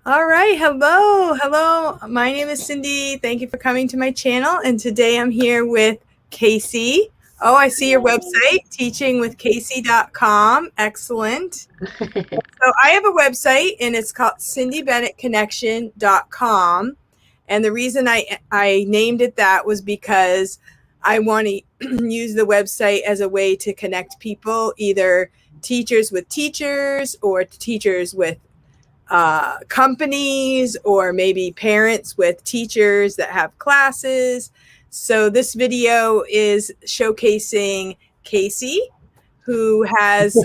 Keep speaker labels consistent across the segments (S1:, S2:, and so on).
S1: All right. Hello. Hello. My name is Cindy. Thank you for coming to my channel. And today I'm here with Casey. Oh, I see your website, teachingwithcasey.com. Excellent. So I have a website and it's called cindybennettconnection.com. And the reason I named it that was because I want to use the website as a way to connect people, either teachers with teachers or teachers with companies, or maybe parents with teachers that have classes. So this video is showcasing Casey, who has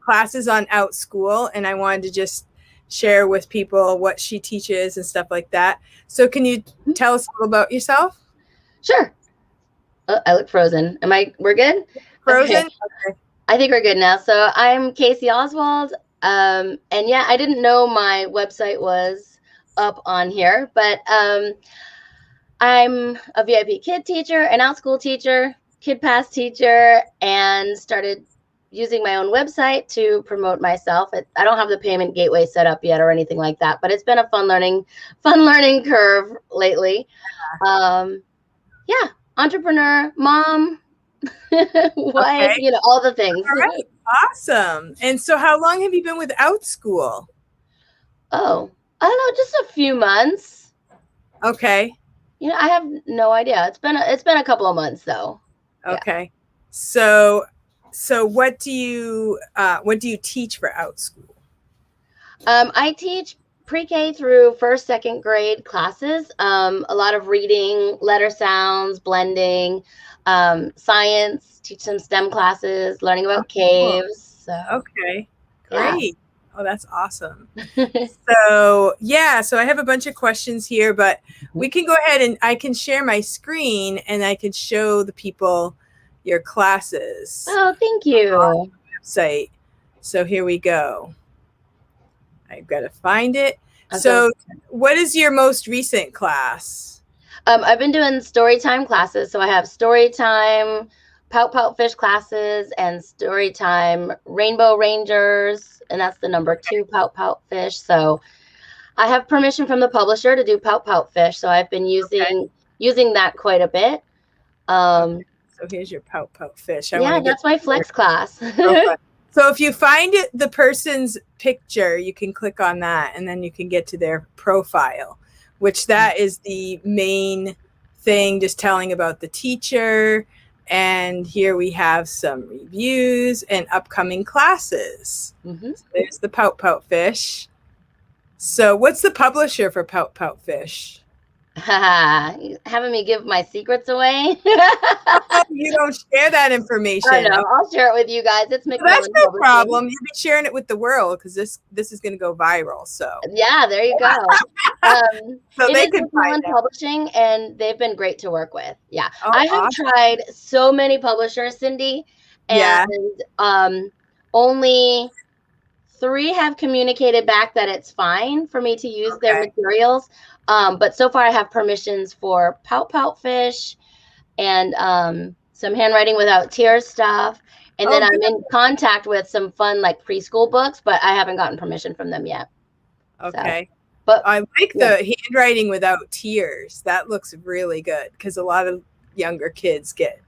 S1: classes on OutSchool, and I wanted to just share with people what she teaches and stuff like that. So can you tell us a little about yourself?
S2: Sure. Oh, I look frozen. We're good?
S1: Frozen?
S2: Okay. I think we're good now. So I'm Casey Oswald. And yeah, I didn't know my website was up on here, but I'm a VIP kid teacher, an OutSchool teacher, Kid Pass teacher, and started using my own website to promote myself. I don't have the payment gateway set up yet or anything like that, but it's been a fun learning curve lately. Yeah, entrepreneur, mom, wife,
S1: Okay.
S2: all the things.
S1: All right. Awesome. And so how long have you been with OutSchool?
S2: Oh, I don't know, just a few months.
S1: Okay.
S2: I have no idea. It's been a couple of months though.
S1: Okay. Yeah. So what do you teach for OutSchool?
S2: I teach pre-K through first, second grade classes. A lot of reading, letter sounds, blending, science, teach some STEM classes, learning about caves. So,
S1: okay.
S2: yeah.
S1: Great. Oh, that's awesome. So I have a bunch of questions here, but we can go ahead and I can share my screen and I can show the people your classes.
S2: Oh, thank you.
S1: Website. So here we go. I've got to find it. Okay. So what is your most recent class?
S2: I've been doing story time classes. So I have story time, Pout Pout Fish classes, and story time Rainbow Rangers. And that's the number 2 Pout Pout Fish. So I have permission from the publisher to do Pout Pout Fish. So I've been using that quite a bit.
S1: So here's your Pout Pout Fish.
S2: Yeah, that's my flex class.
S1: Okay. So if you find the person's picture, you can click on that and then you can get to their profile, which that is the main thing, just telling about the teacher. And here we have some reviews and upcoming classes. So there's the Pout Pout Fish. So what's the publisher for Pout Pout Fish?
S2: Having me give my secrets away.
S1: You don't share that information.
S2: I know. I'll share it with you guys. It's
S1: Macmillan. That's no problem. You'll be sharing it with the world because this is going to go viral. So
S2: yeah, there you go.
S1: So they can
S2: Macmillan Publishing, and they've been great to work with. Yeah, I have tried so many publishers, Cindy, and only 3 have communicated back that it's fine for me to use their materials. But so far I have permissions for Pout Pout Fish and some handwriting without tears stuff. And then I'm in contact with some fun like preschool books, but I haven't gotten permission from them yet.
S1: Okay. So, but I like the handwriting without tears. That looks really good because a lot of younger kids get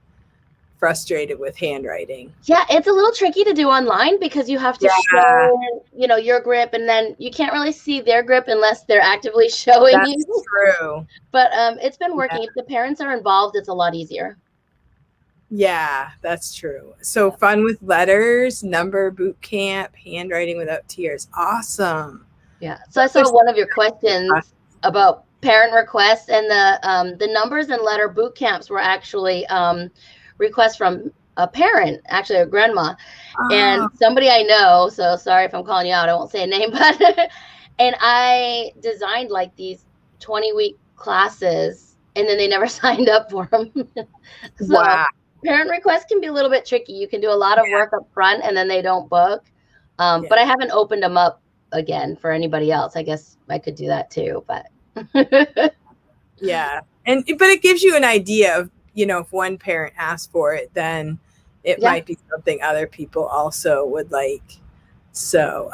S1: frustrated with handwriting.
S2: Yeah, it's a little tricky to do online because you have to show, your grip, and then you can't really see their grip unless they're actively showing you.
S1: That's true.
S2: But it's been working. If the parents are involved, it's a lot easier.
S1: Yeah, that's true. So fun with letters, number boot camp, handwriting without tears. Awesome.
S2: Yeah. So I saw one of your questions about parent requests, and the numbers and letter boot camps were actually requests from a parent, actually a grandma, and somebody I know. So sorry if I'm calling you out. I won't say a name, but and I designed like these 20-week classes, and then they never signed up for them. So parent requests can be a little bit tricky. You can do a lot of work up front, and then they don't book. But I haven't opened them up again for anybody else. I guess I could do that too, but
S1: yeah. But it gives you an idea of, if one parent asks for it, then it might be something other people also would like. So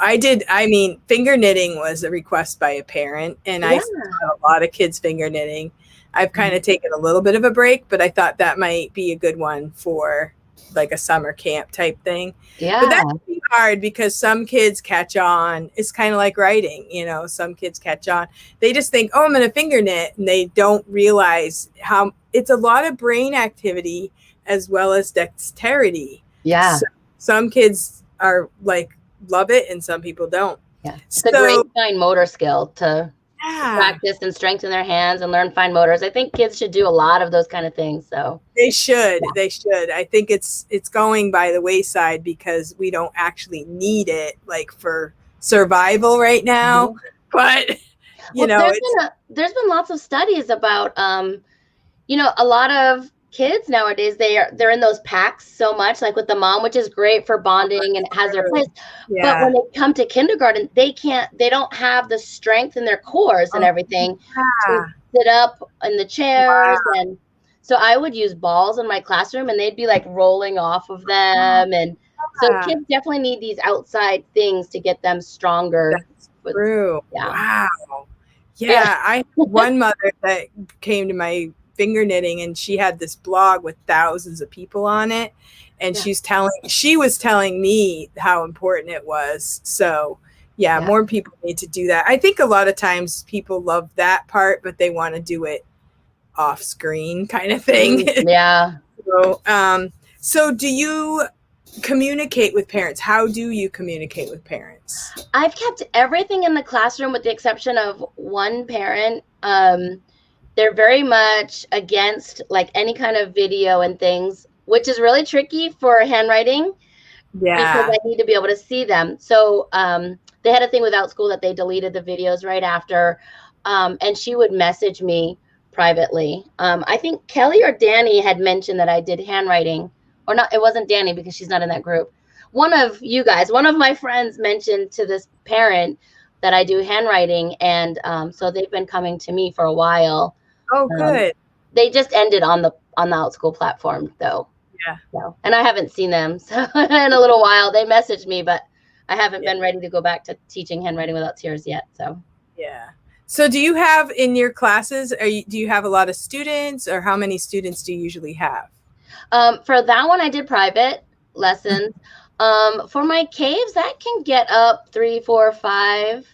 S1: finger knitting was a request by a parent, and I
S2: Yeah.
S1: saw a lot of kids finger knitting. I've kind of taken a little bit of a break, but I thought that might be a good one for like a summer camp type thing.
S2: Yeah.
S1: But that can be hard because some kids catch on. It's kind of like writing, some kids catch on. They just think, oh, I'm going to finger knit. And they don't realize how it's a lot of brain activity as well as dexterity.
S2: Yeah.
S1: So some kids are like, love it, and some people don't.
S2: Yeah. It's a great fine motor skill to practice and strengthen their hands and learn fine motors. I think kids should do a lot of those kind of things. So
S1: they should. I think it's going by the wayside because we don't actually need it like for survival right now. But
S2: there's been lots of studies about a lot of kids nowadays, they're in those packs so much, like with the mom, which is great for bonding and it has their place. But when they come to kindergarten, they don't have the strength in their cores and everything to sit up in the chairs. And so I would use balls in my classroom and they'd be like rolling off of them. And so kids definitely need these outside things to get them stronger.
S1: That's true.
S2: Yeah.
S1: Wow. Yeah. I had one mother that came to my finger knitting and she had this blog with thousands of people on it, and she was telling me how important it was. So more people need to do that. I think a lot of times people love that part, but they want to do it off screen kind of thing.
S2: Yeah.
S1: So do you communicate with parents? How do you communicate with parents?
S2: I've kept everything in the classroom with the exception of one parent. They're very much against like any kind of video and things, which is really tricky for handwriting. Yeah. Because I need to be able to see them. So they had a thing with Outschool that they deleted the videos right after. And she would message me privately. I think Kelly or Danny had mentioned that I did handwriting. Or not, it wasn't Danny because she's not in that group. One of my friends mentioned to this parent that I do handwriting. And so they've been coming to me for a while.
S1: Oh, good.
S2: They just ended on the Outschool platform though.
S1: Yeah.
S2: So, and I haven't seen them in a little while. They messaged me, but I haven't been ready to go back to teaching handwriting without tears yet. So
S1: yeah. So do you have in your classes, do you have a lot of students, or how many students do you usually have?
S2: For that one, I did private lessons. For my caves, that can get up 3, 4, 5.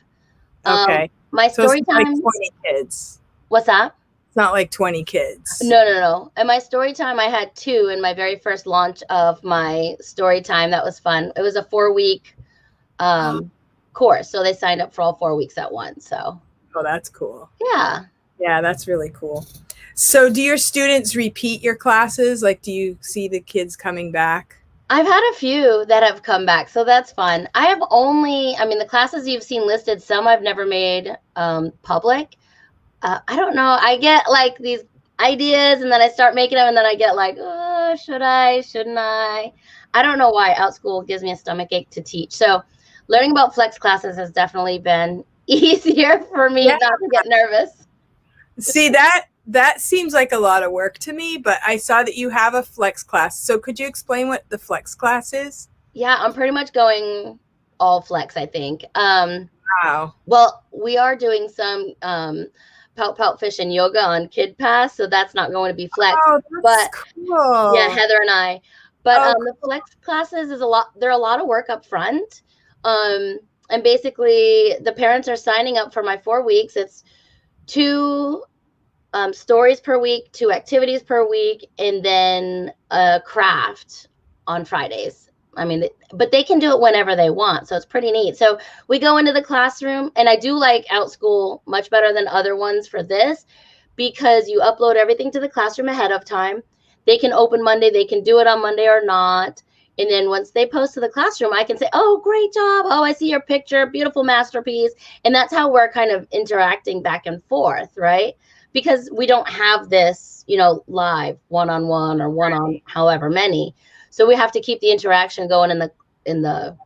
S1: Okay.
S2: My story time.
S1: Like 20 kids.
S2: What's that?
S1: It's not like 20 kids.
S2: No. And my story time, I had 2 in my very first launch of my story time. That was fun. It was a 4-week course. So they signed up for all 4 weeks at once. So.
S1: Oh, that's cool.
S2: Yeah.
S1: Yeah, that's really cool. So do your students repeat your classes? Like, do you see the kids coming back?
S2: I've had a few that have come back. So that's fun. I have the classes you've seen listed, some I've never made public. I don't know. I get like these ideas and then I start making them and then I get like, oh, should I, shouldn't I? I don't know why Outschool gives me a stomach ache to teach. So learning about flex classes has definitely been easier for me not to get nervous.
S1: See, that seems like a lot of work to me, but I saw that you have a flex class. So could you explain what the flex class is?
S2: Yeah, I'm pretty much going all flex, I think.
S1: Wow.
S2: Well, we are doing some Pout Fish and yoga on Kid Pass, so that's not going to be flex.
S1: Oh, that's cool.
S2: Yeah, Heather and I. But the flex classes they're a lot of work up front. And basically the parents are signing up for my 4 weeks. It's 2 stories per week, 2 activities per week, and then a craft on Fridays. But they can do it whenever they want. So it's pretty neat. So we go into the classroom, and I do like Outschool much better than other ones for this because you upload everything to the classroom ahead of time. They can open Monday. They can do it on Monday or not. And then once they post to the classroom, I can say, oh, great job. Oh, I see your picture. Beautiful masterpiece. And that's how we're kind of interacting back and forth, right? Because we don't have this, live one-on-one or one-on however many. So we have to keep the interaction going in the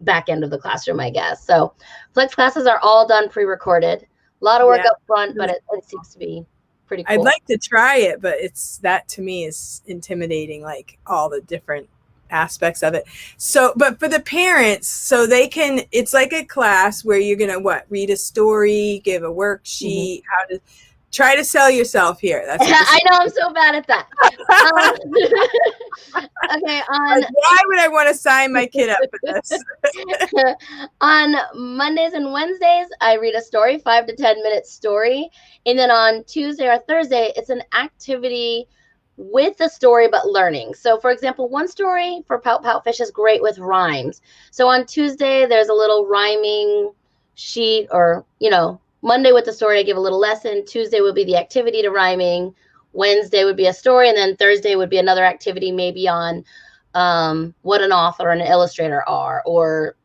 S2: back end of the classroom, I guess. So flex classes are all done pre-recorded. A lot of work up front, but it seems to be pretty cool.
S1: I'd like to try it, but that to me is intimidating, like all the different aspects of it. So, but for the parents, so they can, it's like a class where you're going to read a story, give a worksheet, how to try to sell yourself here. That's
S2: I know, I'm so bad at that. Okay,
S1: why would I want to sign my kid up for this?
S2: On Mondays and Wednesdays, I read a story, 5 to 10 minute story. And then on Tuesday or Thursday, it's an activity with the story, but learning. So for example, one story for Pout Pout Fish is great with rhymes. So on Tuesday, there's a little rhyming sheet, or, Monday with the story, I give a little lesson. Tuesday would be the activity to rhyming. Wednesday would be a story. And then Thursday would be another activity, maybe on what an author and an illustrator are, or,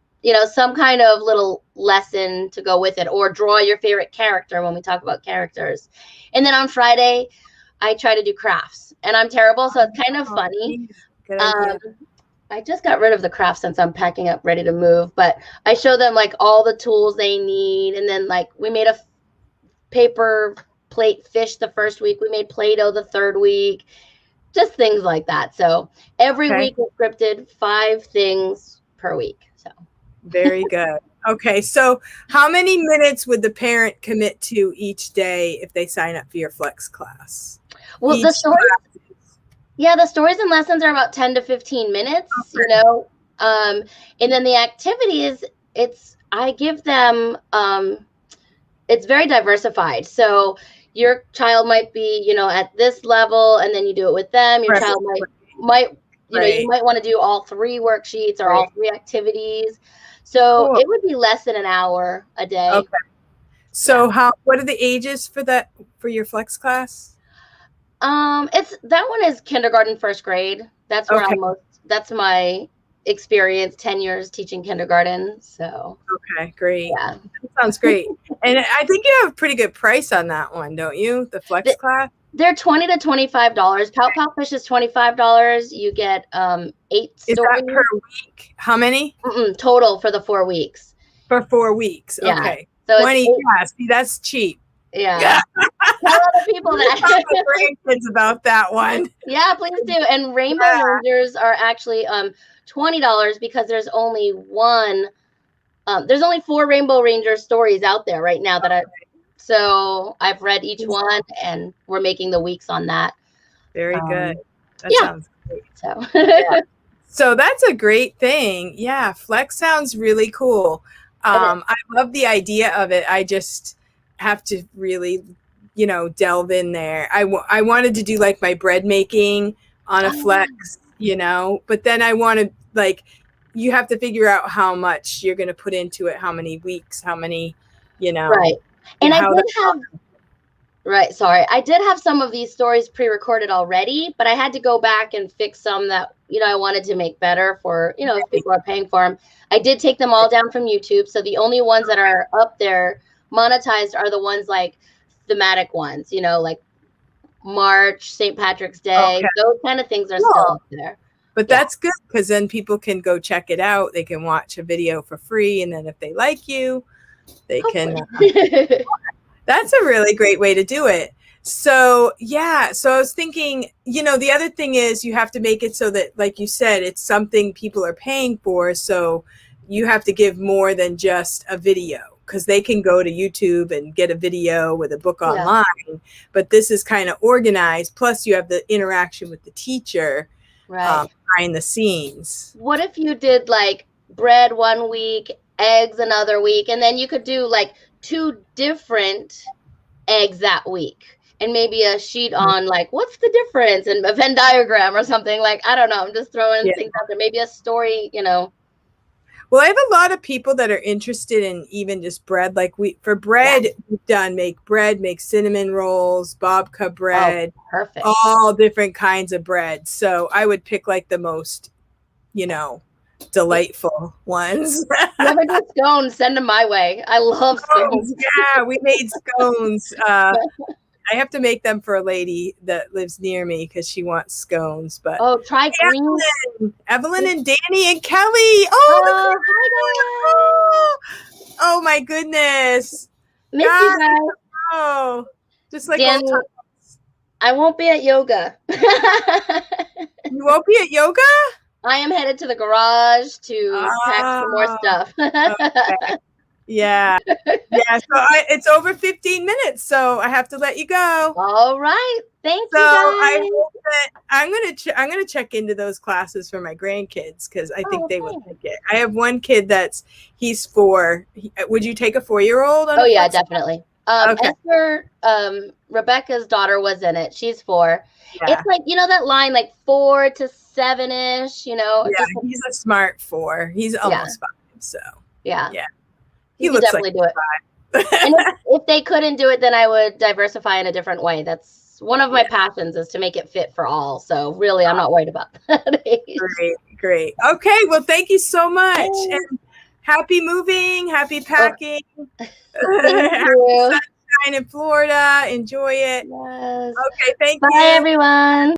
S2: some kind of little lesson to go with it, or draw your favorite character when we talk about characters. And then on Friday, I try to do crafts, and I'm terrible, so it's kind of funny. I just got rid of the craft since I'm packing up, ready to move, but I show them like all the tools they need. And then like we made a paper plate fish the first week. We made Play-Doh the third week, just things like that. So every week is scripted, 5 things per week. So
S1: very good. Okay. So how many minutes would the parent commit to each day if they sign up for your Flex class?
S2: Well, the stories and lessons are about 10 to 15 minutes, and then the activities, I give them, it's very diversified. So your child might be, at this level, and then you do it with them. Your child might you might want to do all 3 worksheets or all 3 activities. So it would be less than an hour a day.
S1: Okay. So what are the ages for your Flex class?
S2: That one is kindergarten, 1st grade. That's where that's my experience, 10 years teaching kindergarten. So. Okay,
S1: great. Yeah. That sounds great. And I think you have a pretty good price on that one, don't you? The Flex class?
S2: They're $20 to $25. Pout Pout Fish is $25. You get 8 stories.
S1: Is that per week? How many?
S2: Total for the 4 weeks.
S1: For 4 weeks.
S2: Yeah.
S1: Okay.
S2: So
S1: 20. See, that's cheap.
S2: Yeah. Tell other people that.
S1: Grandkids about that one.
S2: Yeah, please do. And Rainbow Rangers are actually $20 because there's only one. There's only 4 Rainbow Ranger stories out there right now so I've read each one, and we're making the weeks on that.
S1: Very good. That sounds great.
S2: So.
S1: So that's a great thing. Yeah, Flex sounds really cool. I love the idea of it. I just have to really, delve in there. I wanted to do like my bread making on a Flex, but then I want to you have to figure out how much you're going to put into it, how many weeks, how many,
S2: Right. And I did have some of these stories pre-recorded already, but I had to go back and fix some that, I wanted to make better for, if people are paying for them. I did take them all down from YouTube. So the only ones that are up there monetized are the ones like thematic ones, like March, St. Patrick's Day, those kind of things are still up there.
S1: But that's good, because then people can go check it out. They can watch a video for free. And then if they like you, they can. That's a really great way to do it. So, so I was thinking, the other thing is you have to make it so that, like you said, it's something people are paying for. So you have to give more than just a video, because they can go to YouTube and get a video with a book online. But this is kind of organized. Plus you have the interaction with the teacher behind the scenes.
S2: What if you did like bread one week, eggs another week, and then you could do like 2 different eggs that week, and maybe a sheet on like what's the difference, and a Venn diagram or something. Like, I don't know, I'm just throwing things out there. Maybe a story,
S1: Well, I have a lot of people that are interested in even just bread. Like we've done make cinnamon rolls, babka bread,
S2: perfect,
S1: all different kinds of bread. So I would pick like the most, delightful ones.
S2: Never do scones, send them my way. I love scones.
S1: Yeah, we made scones. I have to make them for a lady that lives near me because she wants scones. But
S2: try green.
S1: Evelyn and Danny and Kelly. Oh my goodness.
S2: Miss you guys.
S1: Oh, just like
S2: Danny, I won't be at yoga.
S1: You won't be at yoga?
S2: I am headed to the garage to pack some more
S1: Oh,
S2: stuff.
S1: okay. Yeah. Yeah. So it's over 15 minutes, so I have to let you go.
S2: All right. Thank
S1: So
S2: you
S1: I
S2: guys.
S1: hope that I'm gonna check into those classes for my grandkids because I think they would
S2: Okay.
S1: like it. I have one kid he's 4. Would you take a 4-year-old on
S2: Oh
S1: a
S2: yeah,
S1: class?
S2: definitely.
S1: Okay.
S2: Esther, Rebecca's daughter was in it. She's 4.
S1: Yeah.
S2: It's like, that line, like 4 to 7-ish,
S1: Yeah.
S2: just
S1: He's a smart 4. He's
S2: yeah,
S1: almost 5. So
S2: yeah.
S1: yeah.
S2: You
S1: He
S2: could
S1: looks like
S2: definitely do it.
S1: 5.
S2: And if they couldn't do it, then I would diversify in a different way. That's one of my passions, is to make it fit for all. So really, I'm not worried about that age.
S1: Great. Okay. Well, thank you so much. And happy moving. Happy packing.
S2: Thank
S1: Happy
S2: you.
S1: sunshine in Florida. Enjoy it.
S2: Yes.
S1: Okay. Thank
S2: Bye,
S1: you.
S2: everyone.